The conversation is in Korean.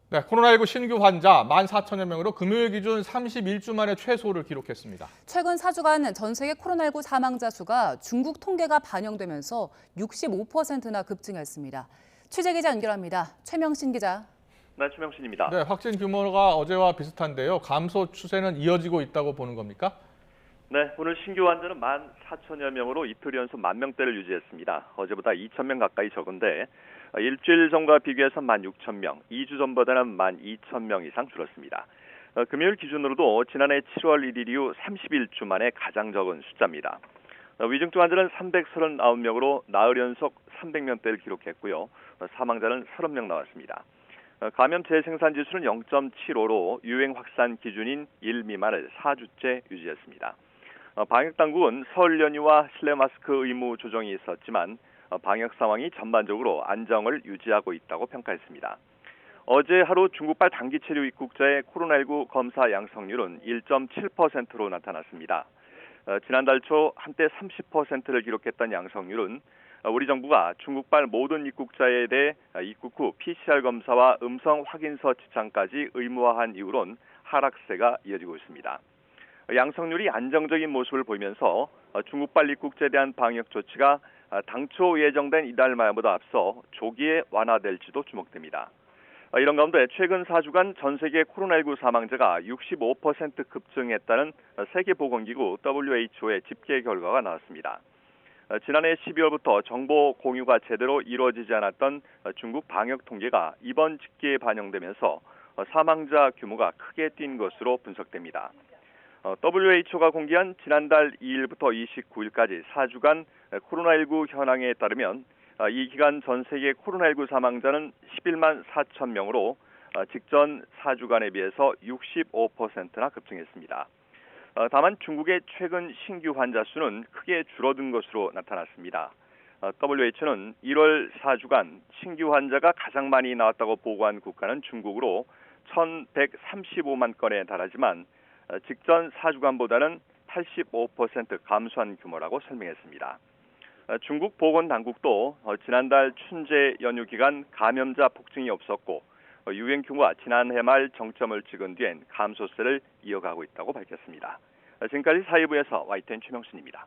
네, 코로나19 신규 환자 14,000여 명으로 금요일 기준 31주 만에 최소를 기록했습니다. 최근 4주간 전 세계 코로나19 사망자 수가 중국 통계가 반영되면서 65%나 급증했습니다. 취재기자 연결합니다. 최명신 기자. 네, 최명신입니다. 네, 확진 규모가 어제와 비슷한데요. 감소 추세는 이어지고 있다고 보는 겁니까? 네, 오늘 신규 환자는 14,000여 명으로 이틀 연속 10,000대를 유지했습니다. 어제보다 2,000명 가까이 적은데 일주일 전과 비교해서 16,000명, 2주 전보다는 12,000명 이상 줄었습니다. 금요일 기준으로도 지난해 7월 1일 이후 31주 만에 가장 적은 숫자입니다. 위중증 환자는 339명으로 나흘 연속 300명대를 기록했고요. 사망자는 30명 나왔습니다. 감염 재생산 지수는 0.75로 유행 확산 기준인 1 미만을 4주째 유지했습니다. 방역 당국은 설 연휴와 실내 마스크 의무 조정이 있었지만 방역 상황이 전반적으로 안정을 유지하고 있다고 평가했습니다. 어제 하루 중국발 단기 체류 입국자의 코로나19 검사 양성률은 1.7%로 나타났습니다. 지난달 초 한때 30%를 기록했던 양성률은 우리 정부가 중국발 모든 입국자에 대해 입국 후 PCR 검사와 음성 확인서 지참까지 의무화한 이후론 하락세가 이어지고 있습니다. 양성률이 안정적인 모습을 보이면서 중국발 입국자에 대한 방역 조치가 당초 예정된 이달 말보다 앞서 조기에 완화될지도 주목됩니다. 이런 가운데 최근 4주간 전 세계 코로나19 사망자가 65% 급증했다는 세계보건기구 WHO의 집계 결과가 나왔습니다. 지난해 12월부터 정보 공유가 제대로 이루어지지 않았던 중국 방역 통계가 이번 집계에 반영되면서 사망자 규모가 크게 뛴 것으로 분석됩니다. WHO가 공개한 지난달 2일부터 29일까지 4주간 코로나19 현황에 따르면 이 기간 전 세계 코로나19 사망자는 11만 4천 명으로 직전 4주간에 비해서 65%나 급증했습니다. 다만 중국의 최근 신규 환자 수는 크게 줄어든 것으로 나타났습니다. WHO는 1월 4주간 신규 환자가 가장 많이 나왔다고 보고한 국가는 중국으로 1,135만 건에 달하지만 직전 4주간보다는 85% 감소한 규모라고 설명했습니다. 중국 보건당국도 지난달 춘제 연휴 기간 감염자 폭증이 없었고 유행 규모가 지난해 말 정점을 찍은 뒤엔 감소세를 이어가고 있다고 밝혔습니다. 지금까지 사회부에서 YTN 최명신입니다.